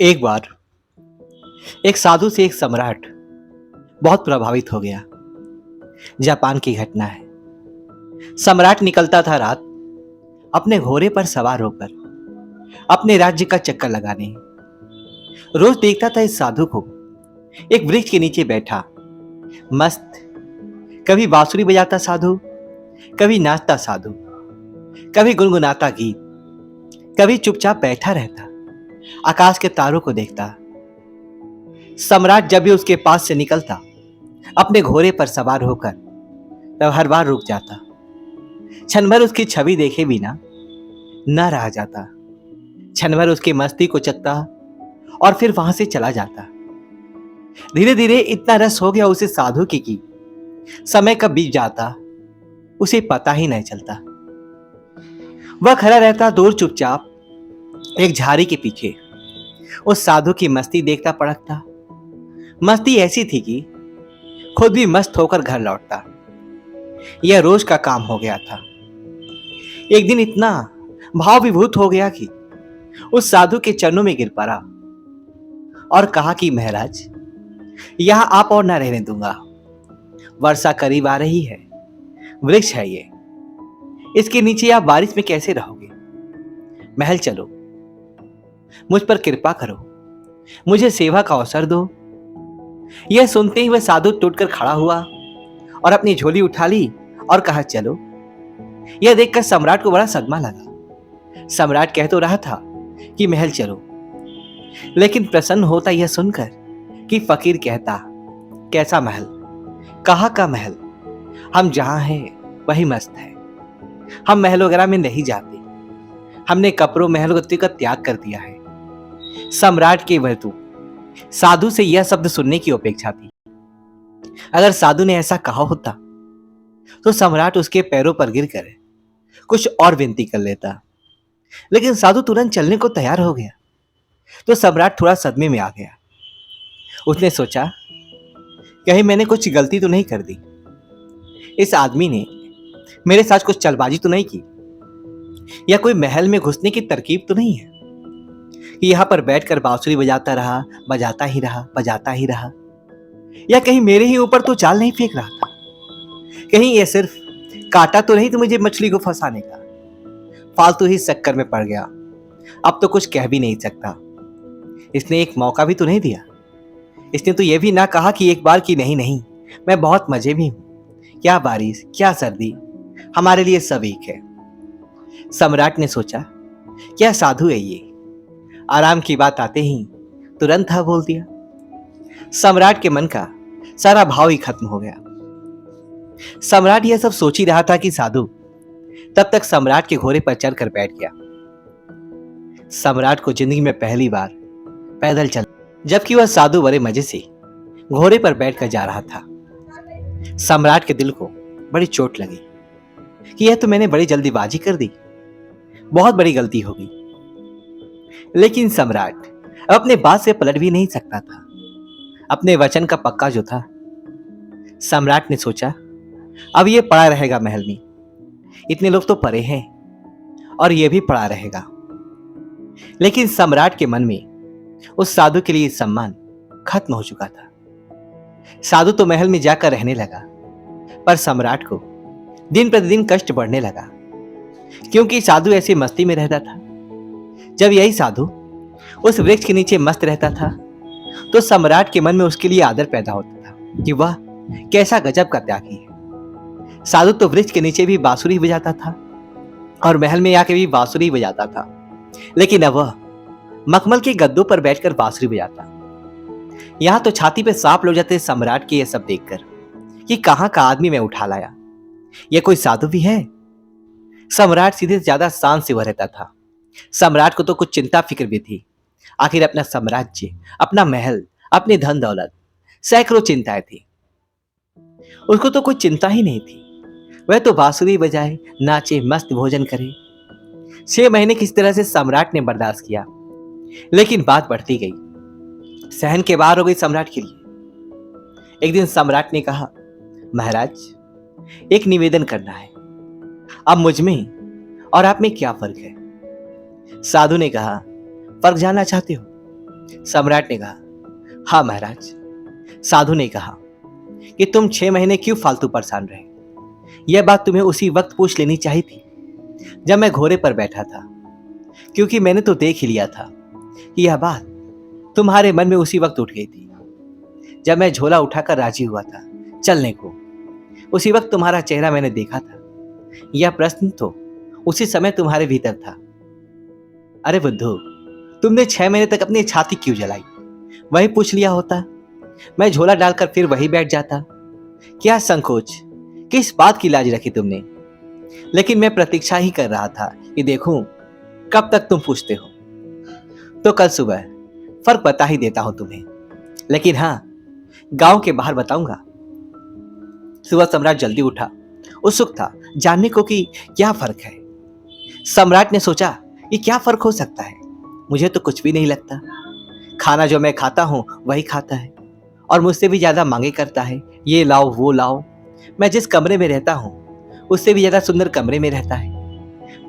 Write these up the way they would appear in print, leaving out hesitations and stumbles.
एक बार एक साधु से एक सम्राट बहुत प्रभावित हो गया। जापान की घटना है। सम्राट निकलता था रात अपने घोड़े पर सवार होकर अपने राज्य का चक्कर लगाने। रोज देखता था इस साधु को एक वृक्ष के नीचे बैठा मस्त। कभी बांसुरी बजाता साधु, कभी नाचता साधु, कभी गुनगुनाता गीत, कभी चुपचाप बैठा रहता आकाश के तारों को देखता। सम्राट जब भी उसके पास से निकलता अपने घोड़े पर सवार होकर, तब हर बार रुक जाता। क्षण भर उसकी छवि देखे बिना न रह जाता। क्षण भर उसकी मस्ती को चखता और फिर वहां से चला जाता। धीरे धीरे इतना रस हो गया उसे साधु की कि समय कब बीत जाता उसे पता ही नहीं चलता। वह खड़ा रहता दूर चुपचाप एक झाड़ी के पीछे, उस साधु की मस्ती देखता पड़कता। मस्ती ऐसी थी कि खुद भी मस्त होकर घर लौटता। यह रोज का काम हो गया था। एक दिन इतना भाव विभूत हो गया कि उस साधु के चरणों में गिर पड़ा और कहा कि महाराज, यहां आप और ना रहने दूंगा। वर्षा करीब आ रही है, वृक्ष है ये, इसके नीचे आप बारिश में कैसे रहोगे? महल चलो, मुझ पर कृपा करो, मुझे सेवा का अवसर दो। यह सुनते ही वह साधु टूटकर खड़ा हुआ और अपनी झोली उठा ली और कहा चलो। यह देखकर सम्राट को बड़ा सदमा लगा। सम्राट कह तो रहा था कि महल चलो, लेकिन प्रसन्न होता यह सुनकर कि फकीर कहता कैसा महल, कहाँ का महल, हम जहां हैं वही मस्त है। हम महल वगैरह में नहीं जाते, हमने कपड़ों महल गति का त्याग कर दिया है। सम्राट की वस्तु साधु से यह शब्द सुनने की अपेक्षा थी। अगर साधु ने ऐसा कहा होता तो सम्राट उसके पैरों पर गिरकर कुछ और विनती कर लेता, लेकिन साधु तुरंत चलने को तैयार हो गया। तो सम्राट थोड़ा सदमे में आ गया। उसने सोचा कहीं मैंने कुछ गलती तो नहीं कर दी, इस आदमी ने मेरे साथ कुछ चलबाजी तो नहीं की, या कोई महल में घुसने की तरकीब तो नहीं है कि यहां पर बैठकर बांसुरी बजाता रहा, बजाता ही रहा, बजाता ही रहा, या कहीं मेरे ही ऊपर तो जाल नहीं फेंक रहा था, कहीं ये सिर्फ काटा तो नहीं तो मुझे मछली को फंसाने का। फालतू ही चक्कर में पड़ गया। अब तो कुछ कह भी नहीं सकता। इसने एक मौका भी तो नहीं दिया। इसने तो यह भी ना कहा कि एक बार की नहीं नहीं, मैं बहुत मजे में हूं। क्या बारिश, क्या सर्दी, हमारे लिए सब एक है। सम्राट ने सोचा क्या साधु है ये, आराम की बात आते ही तुरंत हाँ बोल दिया। सम्राट के मन का सारा भाव ही खत्म हो गया। सम्राट यह सब सोच ही रहा था कि साधु तब तक सम्राट के घोड़े पर चढ़कर बैठ गया। सम्राट को जिंदगी में पहली बार पैदल चल, जबकि वह साधु बड़े मजे से घोड़े पर बैठकर जा रहा था। सम्राट के दिल को बड़ी चोट लगी कि यह तो मैंने बड़ी जल्दीबाजी कर दी, बहुत बड़ी गलती हो गई। लेकिन सम्राट अपने बात से पलट भी नहीं सकता था, अपने वचन का पक्का जो था। सम्राट ने सोचा अब ये पड़ा रहेगा महल में, इतने लोग तो पड़े हैं और ये भी पड़ा रहेगा। लेकिन सम्राट के मन में उस साधु के लिए सम्मान खत्म हो चुका था। साधु तो महल में जाकर रहने लगा, पर सम्राट को दिन प्रतिदिन कष्ट बढ़ने लगा, क्योंकि साधु ऐसी मस्ती में रहता था। जब यही साधु उस वृक्ष के नीचे मस्त रहता था तो सम्राट के मन में उसके लिए आदर पैदा होता था कि वह कैसा गजब का त्यागी है। साधु तो वृक्ष के नीचे भी बांसुरी बजाता था और महल में आके भी बांसुरी बजाता था, लेकिन अब वह मखमल के गद्दों पर बैठकर बांसुरी बजाता। यहां तो छाती पे सांप लग जाते सम्राट के यह सब देखकर कि कहां का आदमी मैं उठा लाया, यह कोई साधु भी है। सम्राट सीधे से ज्यादा शान से वह रहता था। सम्राट को तो कुछ चिंता फिक्र भी थी। आखिर अपना साम्राज्य, अपना महल, अपनी धन दौलत, सैकड़ों चिंताएं थी। उसको तो कोई चिंता ही नहीं थी। वह तो बांसुरी बजाए, नाचे, मस्त भोजन करे। 6 महीने किस तरह से सम्राट ने बर्दाश्त किया, लेकिन बात बढ़ती गई, सहन के बाहर हो गई सम्राट के लिए। एक दिन सम्राट ने कहा महाराज, एक निवेदन करना है। अब मुझ में और आप में क्या फर्क है? साधु ने कहा फर्क जानना चाहते हो सम्राट ने कहा, हाँ महाराज। साधु ने कहा कि तुम 6 महीने क्यों फालतू परेशान रहे? यह बात तुम्हें उसी वक्त पूछ लेनी चाहिए थी जब मैं घोड़े पर बैठा था, क्योंकि मैंने तो देख ही लिया था कि यह बात तुम्हारे मन में उसी वक्त उठ गई थी जब मैं झोला उठाकर राजी हुआ था चलने को। उसी वक्त तुम्हारा चेहरा मैंने देखा था। यह प्रश्न तो उसी समय तुम्हारे भीतर था। अरे बुद्धू, तुमने 6 महीने तक अपनी छाती क्यों जलाई? वही पूछ लिया होता, मैं झोला डालकर फिर वही बैठ जाता। क्या संकोच, किस बात की लाज रखी तुमने? लेकिन मैं प्रतीक्षा ही कर रहा था कि देखूं कब तक तुम पूछते हो। तो कल सुबह फर्क बता ही देता हूं तुम्हें, लेकिन हां, गांव के बाहर बताऊंगा। सुबह सम्राट जल्दी उठा, उत्सुक था जानने को कि क्या फर्क है। सम्राट ने सोचा कि क्या फर्क हो सकता है, मुझे तो कुछ भी नहीं लगता। खाना जो मैं खाता हूं वही खाता है और मुझसे भी ज्यादा मांगे करता है, ये लाओ वो लाओ। मैं जिस कमरे में रहता हूं उससे भी ज्यादा सुंदर कमरे में रहता है।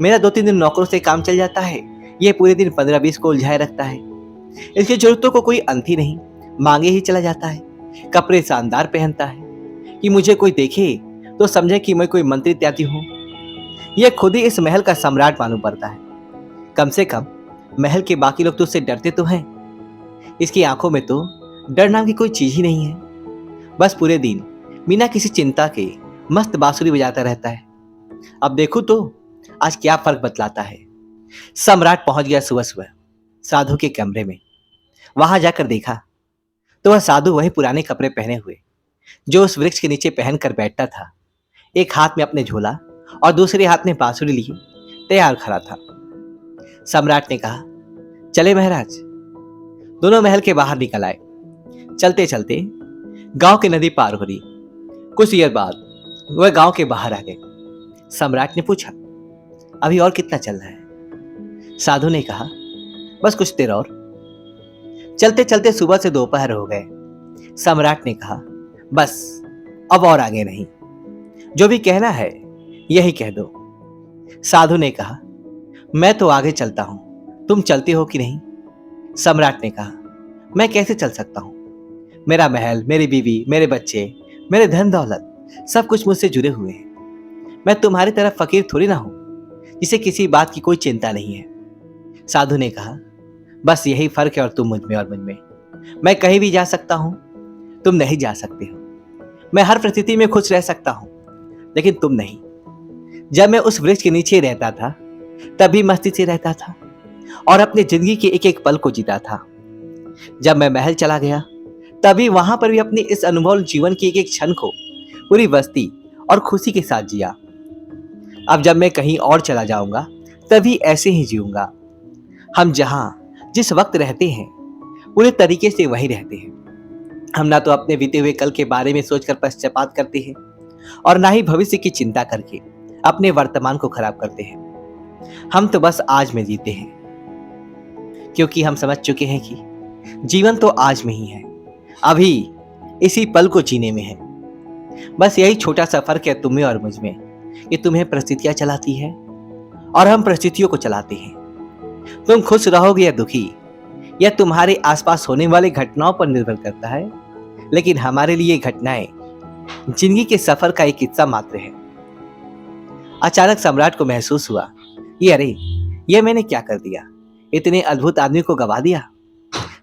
मेरा 2-3 दिन नौकरों से काम चल जाता है, ये पूरे दिन 15-20 को उलझाए रखता है। इसकी जरूरतों को कोई अंत ही नहीं, मांगे ही चला जाता है। कपड़े शानदार पहनता है कि मुझे कोई देखे तो समझे कि मैं कोई मंत्री इत्यादि हूं। यह खुद ही इस महल का सम्राट मालूम पड़ता है। कम से कम महल के बाकी लोग तो उससे डरते तो हैं। इसकी आंखों में तो डर नाम की कोई चीज ही नहीं है। बस पूरे दिन बिना किसी चिंता के मस्त बांसुरी बजाता रहता है। अब देखो तो आज क्या फर्क बतलाता है। सम्राट पहुंच गया सुबह सुबह साधु के कमरे में। वहां जाकर देखा तो वह साधु वही पुराने कपड़े पहने हुए जो उस वृक्ष के नीचे पहनकर बैठता था। एक हाथ में अपने झोला और दूसरे हाथ में बांसुरी लिए तैयार खड़ा था। सम्राट ने कहा, चले महाराज। दोनों महल के बाहर निकल आए। चलते चलते गांव की नदी पार हो रही। कुछ देर बाद वह गांव के बाहर आ गए। सम्राट ने पूछा, अभी और कितना चलना है? साधु ने कहा, बस कुछ देर और। चलते चलते सुबह से दोपहर हो गए। सम्राट ने कहा, बस अब और आगे नहीं, जो भी कहना है यही कह दो। साधु ने कहा, मैं तो आगे चलता हूं, तुम चलते हो कि नहीं? सम्राट ने कहा, मैं कैसे चल सकता हूं? मेरा महल, मेरी बीवी, मेरे बच्चे, मेरे धन दौलत सब कुछ मुझसे जुड़े हुए हैं। मैं तुम्हारी तरह फकीर थोड़ी ना हूं जिसे किसी बात की कोई चिंता नहीं है। साधु ने कहा, बस यही फर्क है और तुम मुझ में और मुझ में। मैं कहीं भी जा सकता हूं, तुम नहीं जा सकते हो। मैं हर परिस्थिति में खुश रह सकता हूं, लेकिन तुम नहीं। जब मैं उस वृक्ष के नीचे रहता था तभी मस्ती से रहता था और अपनी जिंदगी के एक एक पल को जीता था। जब मैं महल चला गया तभी वहां पर भी अपनी इस अनुभव जीवन की एक एक क्षण को पूरी मस्ती और खुशी के साथ जिया। अब जब मैं कहीं और चला जाऊंगा तभी ऐसे ही जीऊंगा। हम जहां जिस वक्त रहते हैं पूरे तरीके से वही रहते हैं। हम ना तो अपने बीते हुए कल के बारे में सोचकर पश्चाताप करते हैं और ना ही भविष्य की चिंता करके अपने वर्तमान को खराब करते हैं। हम तो बस आज में जीते हैं, क्योंकि हम समझ चुके हैं कि जीवन तो आज में ही है, अभी इसी पल को जीने में है। बस यही छोटा सा फर्क है तुम्हें और मुझ में कि तुम्हें परिस्थितियां चलाती है और हम परिस्थितियों को चलाते हैं। तुम खुश रहोगे या दुखी, यह तुम्हारे आसपास होने वाली घटनाओं पर निर्भर करता है, लेकिन हमारे लिए घटनाएं जिंदगी के सफर का एक हिस्सा मात्र है। अचानक सम्राट को महसूस हुआ कि अरे, यह मैंने क्या कर दिया, इतने अद्भुत आदमी को गवा दिया।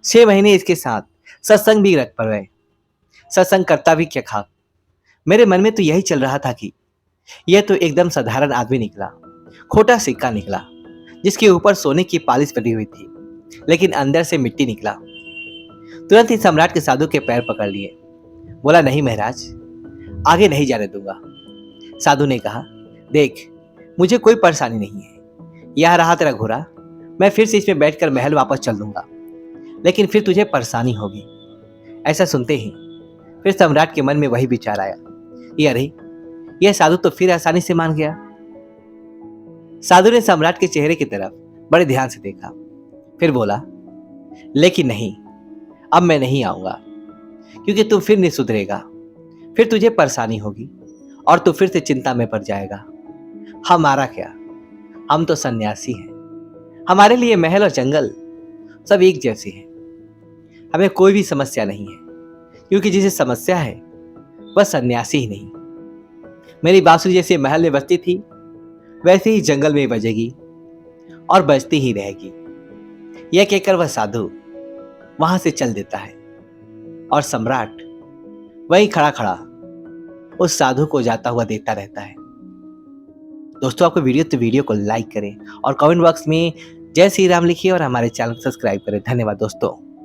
6 महीने इसके साथ सत्संग भी रख पड़ गए, सत्संग करता भी क्या खाक। मेरे मन में तो यही चल रहा था कि यह तो एकदम साधारण आदमी निकला, खोटा सिक्का निकला जिसके ऊपर सोने की पालिश बनी हुई थी, लेकिन अंदर से मिट्टी निकला। तुरंत ही सम्राट के साधु के पैर पकड़ लिए। बोला, नहीं महाराज, आगे नहीं जाने दूंगा। साधु ने कहा, देख, मुझे कोई परेशानी नहीं है। यह रहा तेरा घोड़ा, मैं फिर से इसमें बैठकर महल वापस चल दूंगा, लेकिन फिर तुझे परेशानी होगी। ऐसा सुनते ही फिर सम्राट के मन में वही विचार आया, ये अरे, यह साधु तो फिर आसानी से मान गया। साधु ने सम्राट के चेहरे की तरफ बड़े ध्यान से देखा, फिर बोला, लेकिन नहीं, अब मैं नहीं आऊंगा, क्योंकि तू फिर नहीं सुधरेगा। फिर तुझे परेशानी होगी और तू फिर से चिंता में पड़ जाएगा। हमारा क्या, हम तो सन्यासी हैं, हमारे लिए महल और जंगल सब एक जैसे हैं। हमें कोई भी समस्या नहीं है, क्योंकि जिसे समस्या है वह सन्यासी ही नहीं। मेरी बांसुरी जैसे महल में बजती थी, वैसे ही जंगल में बजेगी और बजती ही रहेगी। यह कहकर वह साधु वहां से चल देता है और सम्राट वहीं खड़ा खड़ा उस साधु को जाता हुआ देखता रहता है। दोस्तों, आपको वीडियो को लाइक करें और कमेंट बॉक्स में जय श्री राम लिखिए और हमारे चैनल को सब्सक्राइब करें। धन्यवाद दोस्तों।